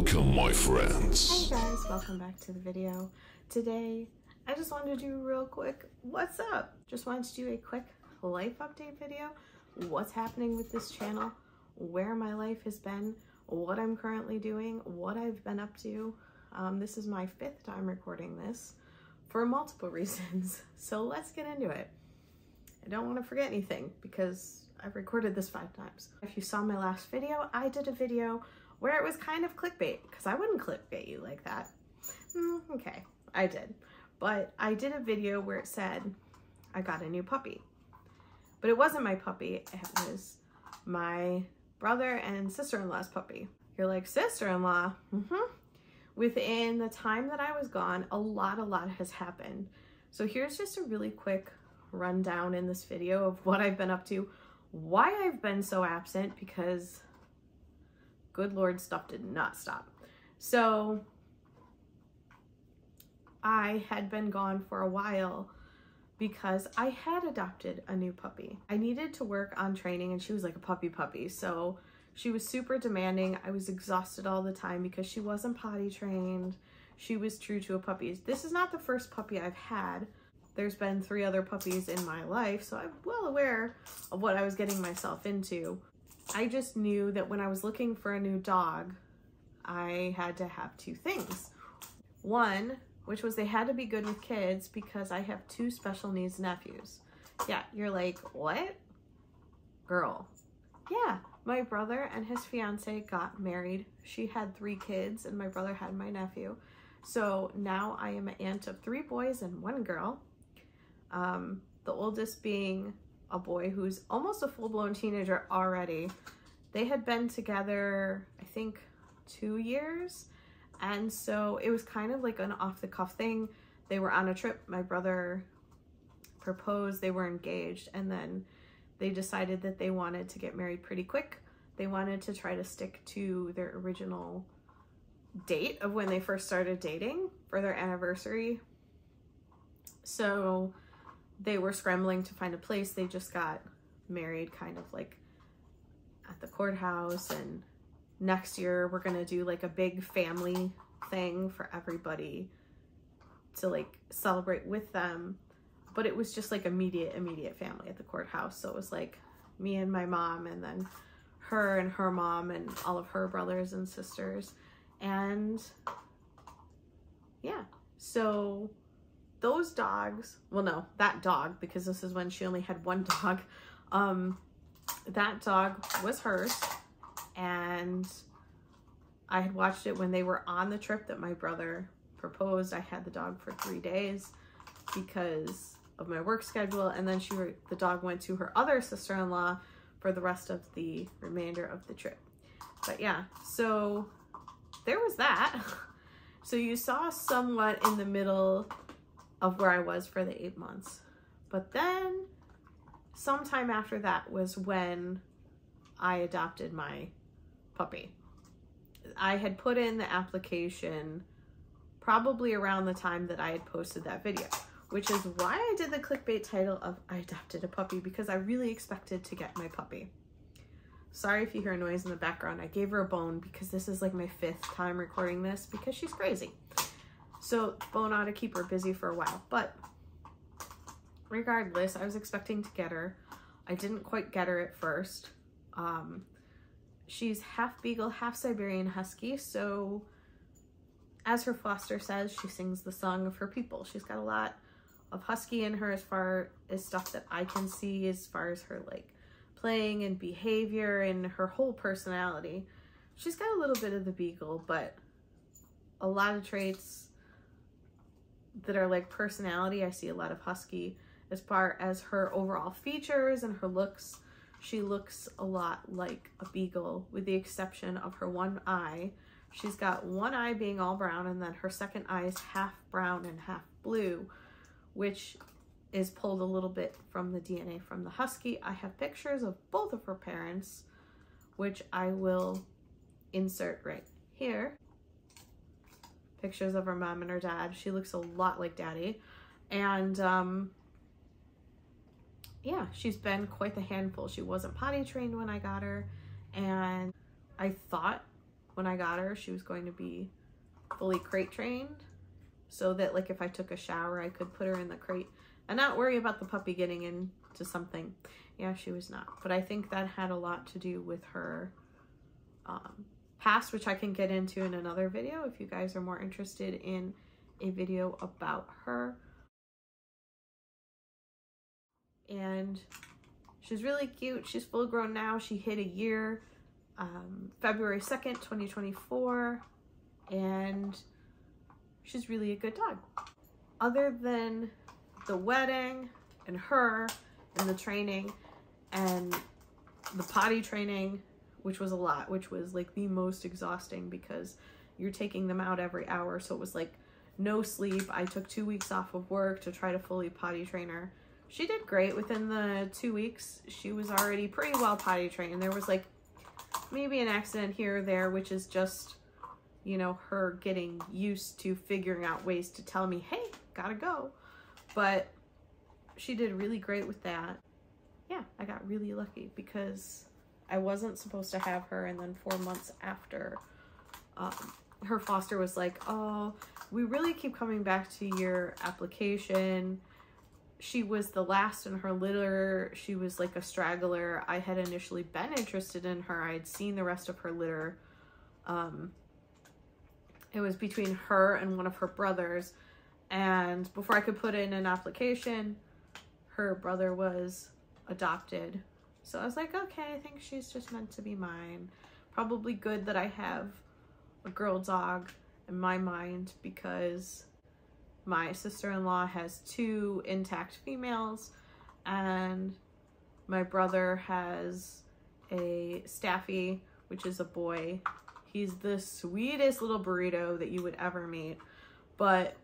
Welcome, my friends. Hey guys, welcome back to the video. Today, I just wanted to do real quick, what's up? Just wanted to do a quick life update video. What's happening with this channel, where my life has been, what I'm currently doing, what I've been up to. This is my 5th time recording this for multiple reasons. So let's get into it. I don't want to forget anything because I've recorded this 5 times. If you saw my last video, I did a video where it was kind of clickbait, because I wouldn't clickbait you like that. Okay, I did. But I did a video where it said I got a new puppy. But it wasn't my puppy, it was my brother and sister-in-law's puppy. You're like, sister-in-law? Within the time that I was gone, a lot has happened. So here's just a really quick rundown in this video of what I've been up to, why I've been so absent, because good Lord, stuff did not stop. So I had been gone for a while because I had adopted a new puppy. I needed to work on training, and she was like a puppy. So she was super demanding. I was exhausted all the time because she wasn't potty trained. She was true to a puppy. This is not the first puppy I've had. There's been 3 other puppies in my life, so I'm well aware of what I was getting myself into. I just knew that when I was looking for a new dog, I had to have 2 things. One, which was they had to be good with kids, because I have 2 special needs nephews. Yeah, you're like, what? Girl. Yeah, my brother and his fiance got married. She had 3 kids, and my brother had my nephew. So now I am an aunt of 3 boys and 1 girl. The oldest being a boy who's almost a full-blown teenager already. They had been together, I think, 2 years. And so it was kind of like an off-the-cuff thing. They were on a trip. My brother proposed, they were engaged, and then they decided that they wanted to get married pretty quick. They wanted to try to stick to their original date of when they first started dating for their anniversary. So they were scrambling to find a place. They just got married kind of like at the courthouse, and next year we're gonna do like a big family thing for everybody to like celebrate with them. But it was just like immediate family at the courthouse. So it was like me and my mom, and then her and her mom, and all of her brothers and sisters. And yeah, so those dogs, well, no, that dog, because this is when she only had 1 dog, that dog was hers, and I had watched it when they were on the trip that my brother proposed. I had the dog for 3 days because of my work schedule, and then the dog went to her other sister-in-law for the rest of the remainder of the trip. But yeah, so there was that. So you saw somewhat in the middle of where I was for the 8 months. But then sometime after that was when I adopted my puppy. I had put in the application probably around the time that I had posted that video, which is why I did the clickbait title of I adopted a puppy, because I really expected to get my puppy. Sorry if you hear a noise in the background. I gave her a bone because this is like my 5th time recording this because she's crazy. So bone ought to keep her busy for a while. But regardless, I was expecting to get her. I didn't quite get her at first. She's half Beagle, half Siberian Husky. So as her foster says, she sings the song of her people. She's got a lot of Husky in her as far as stuff that I can see, as far as her like playing and behavior and her whole personality. She's got a little bit of the Beagle, but a lot of traits that are like personality. I see a lot of Husky. As far as her overall features and her looks, she looks a lot like a Beagle, with the exception of her 1 eye. She's got 1 eye being all brown, and then her second eye is half brown and half blue, which is pulled a little bit from the DNA from the Husky. I have pictures of both of her parents, which I will insert right here. Pictures of her mom and her dad. She looks a lot like daddy. And yeah, she's been quite the handful. She wasn't potty trained when I got her, and I thought when I got her, she was going to be fully crate trained, so that like if I took a shower, I could put her in the crate and not worry about the puppy getting into something. Yeah, she was not. But I think that had a lot to do with her past, which I can get into in another video if you guys are more interested in a video about her. And she's really cute. She's full grown now. She hit a year February 2nd, 2024. And she's really a good dog. Other than the wedding and her and the training and the potty training, which was a lot, which was like the most exhausting because you're taking them out every hour. So it was like no sleep. I took 2 weeks off of work to try to fully potty train her. She did great. Within the 2 weeks, she was already pretty well potty trained. There was like maybe an accident here or there, which is just, you know, her getting used to figuring out ways to tell me, hey, gotta go. But she did really great with that. Yeah, I got really lucky because I wasn't supposed to have her, and then 4 months after, her foster was like, oh, we really keep coming back to your application. She was the last in her litter. She was like a straggler. I had initially been interested in her. I had seen the rest of her litter. It was between her and one of her brothers. And before I could put in an application, her brother was adopted. So I was like, okay, I think she's just meant to be mine. Probably good that I have a girl dog in my mind because my sister-in-law has 2 intact females and my brother has a Staffy, which is a boy. He's the sweetest little burrito that you would ever meet. But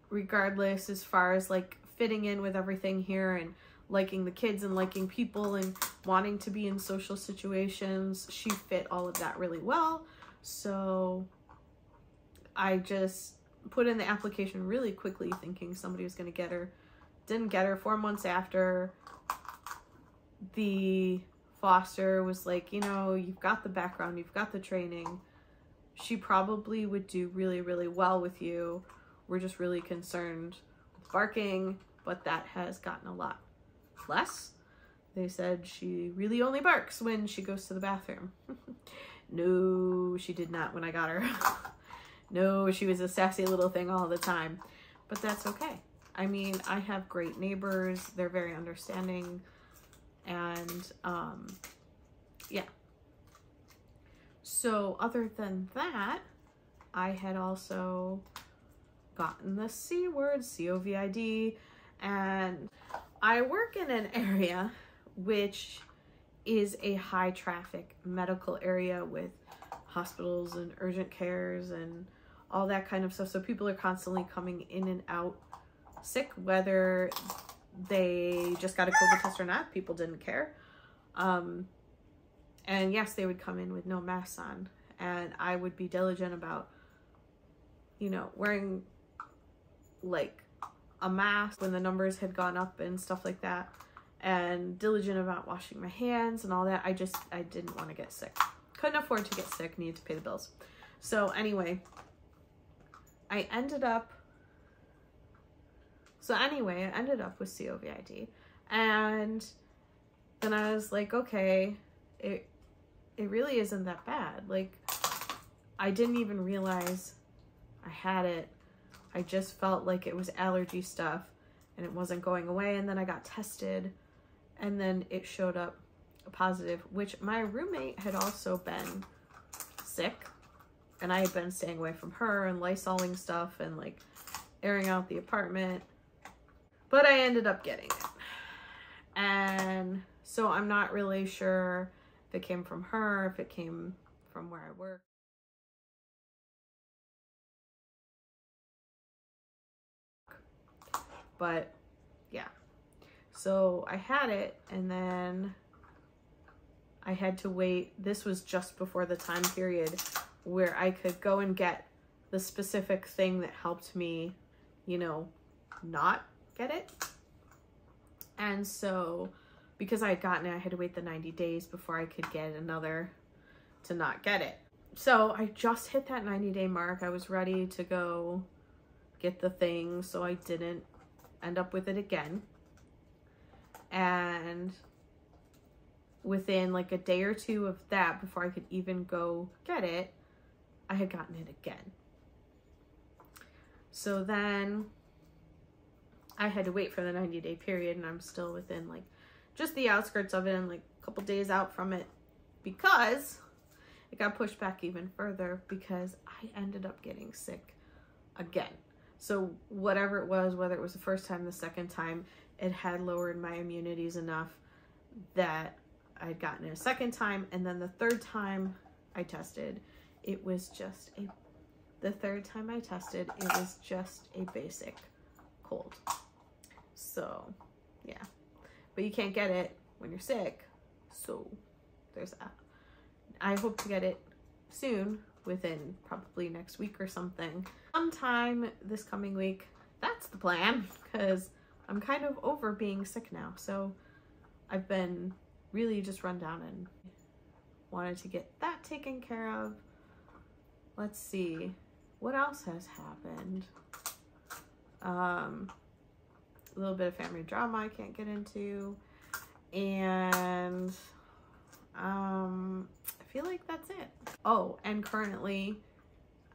regardless, as far as like fitting in with everything here and liking the kids and liking people and wanting to be in social situations, she fit all of that really well. So I just put in the application really quickly thinking somebody was going to get her. Didn't get her. 4 months after, the foster was like, you know, you've got the background, you've got the training. She probably would do really, really well with you. We're just really concerned with barking, but that has gotten a lot less. They said she really only barks when she goes to the bathroom. No, she did not when I got her. No, she was a sassy little thing all the time, but that's okay. I mean, I have great neighbors. They're very understanding. And yeah. So other than that, I had also gotten the C word, COVID, and I work in an area which is a high traffic medical area with hospitals and urgent cares and all that kind of stuff. So people are constantly coming in and out sick, whether they just got a COVID test or not. People didn't care. And yes, they would come in with no masks on, and I would be diligent about, you know, wearing like a mask when the numbers had gone up and stuff like that, and diligent about washing my hands and all that. I didn't want to get sick. Couldn't afford to get sick, needed to pay the bills. So anyway, I ended up with COVID, and then I was like, okay, it really isn't that bad. Like, I didn't even realize I had it. I just felt like it was allergy stuff and it wasn't going away. And then I got tested and then it showed up positive, which my roommate had also been sick, and I had been staying away from her and Lysoling stuff and like airing out the apartment, but I ended up getting it. And so I'm not really sure if it came from her, if it came from where I work. But yeah, so I had it, and then I had to wait. This was just before the time period where I could go and get the specific thing that helped me, you know, not get it. And so because I had gotten it, I had to wait the 90 days before I could get another to not get it. So I just hit that 90-day mark. I was ready to go get the thing so I didn't end up with it again. And within like a day or two of that, before I could even go get it, I had gotten it again. So then I had to wait for the 90-day period, and I'm still within like just the outskirts of it and like a couple days out from it, because it got pushed back even further because I ended up getting sick again. So whatever it was, whether it was the first time, the second time, it had lowered my immunities enough that I'd gotten it a second time. And then the third time I tested, it was just a basic cold. So yeah, but you can't get it when you're sick. So there's that. I hope to get it soon, within probably next week or something. Sometime this coming week. That's the plan, because I'm kind of over being sick now. So I've been really just run down and wanted to get that taken care of. Let's see. What else has happened? A little bit of family drama I can't get into. And I feel like that's it. Oh, and currently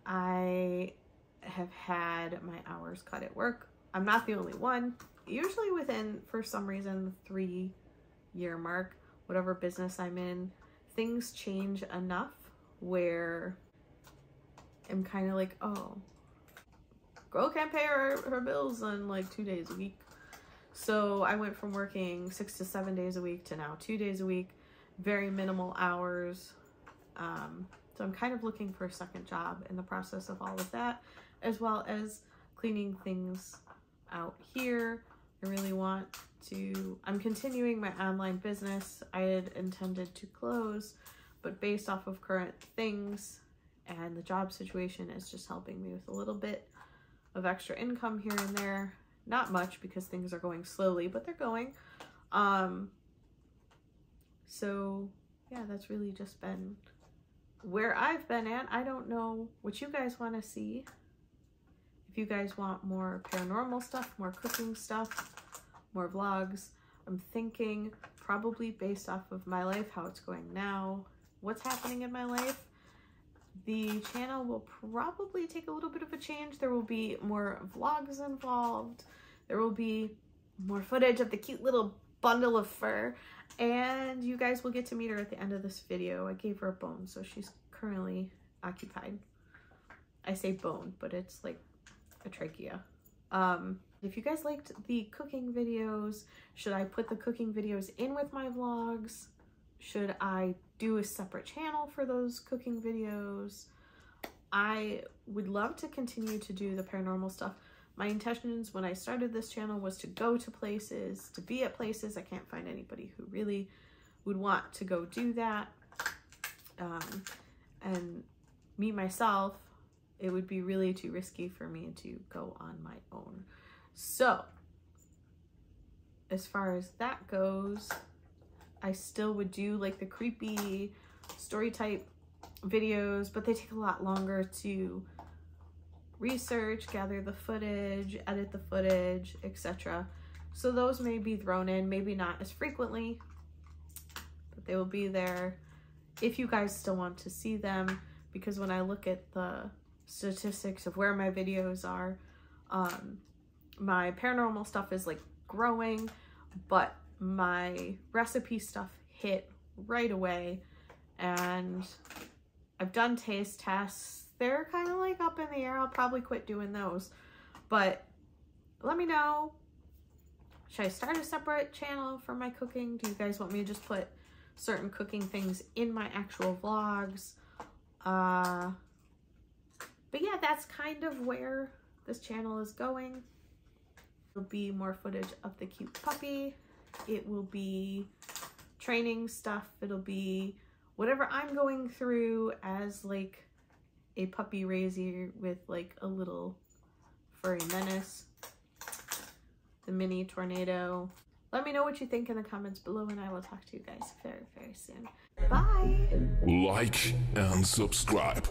I have had my hours cut at work. I'm not the only one. Usually within, for some reason, the 3-year mark, whatever business I'm in, things change enough where I'm kind of like, oh, girl can't pay her bills on like 2 days a week. So I went from working 6 to 7 days a week to now 2 days a week, very minimal hours. So I'm kind of looking for a second job in the process of all of that, as well as cleaning things out here. I really want to, I'm continuing my online business. I had intended to close, but based off of current things and the job situation is just helping me with a little bit of extra income here and there. Not much, because things are going slowly, but they're going. So yeah, that's really just been where I've been at. I don't know what you guys want to see. If you guys want more paranormal stuff, more cooking stuff, more vlogs, I'm thinking probably based off of my life, how it's going now, what's happening in my life, the channel will probably take a little bit of a change. There will be more vlogs involved. There will be more footage of the cute little bundle of fur, and you guys will get to meet her at the end of this video. I gave her a bone, so she's currently occupied. I say bone, but it's like a trachea. If you guys liked the cooking videos, should I put the cooking videos in with my vlogs? Should I do a separate channel for those cooking videos? I would love to continue to do the paranormal stuff. My intentions when I started this channel was to go to places, to be at places. I can't find anybody who really would want to go do that. And me, myself, it would be really too risky for me to go on my own. So, as far as that goes, I still would do like the creepy story type videos, but they take a lot longer to research, gather the footage, edit the footage, etc. So those may be thrown in, maybe not as frequently, but they will be there if you guys still want to see them, because when I look at the statistics of where my videos are, my paranormal stuff is like growing, but my recipe stuff hit right away, and I've done taste tests. They're kind of like up in the air. I'll probably quit doing those, but let me know. Should I start a separate channel for my cooking? Do you guys want me to just put certain cooking things in my actual vlogs? But yeah, that's kind of where this channel is going. It'll be more footage of the cute puppy. It will be training stuff. It'll be whatever I'm going through as like a puppy raiser with like a little furry menace. The mini tornado. Let me know what you think in the comments below, and I will talk to you guys very, very soon. Bye! Like and subscribe.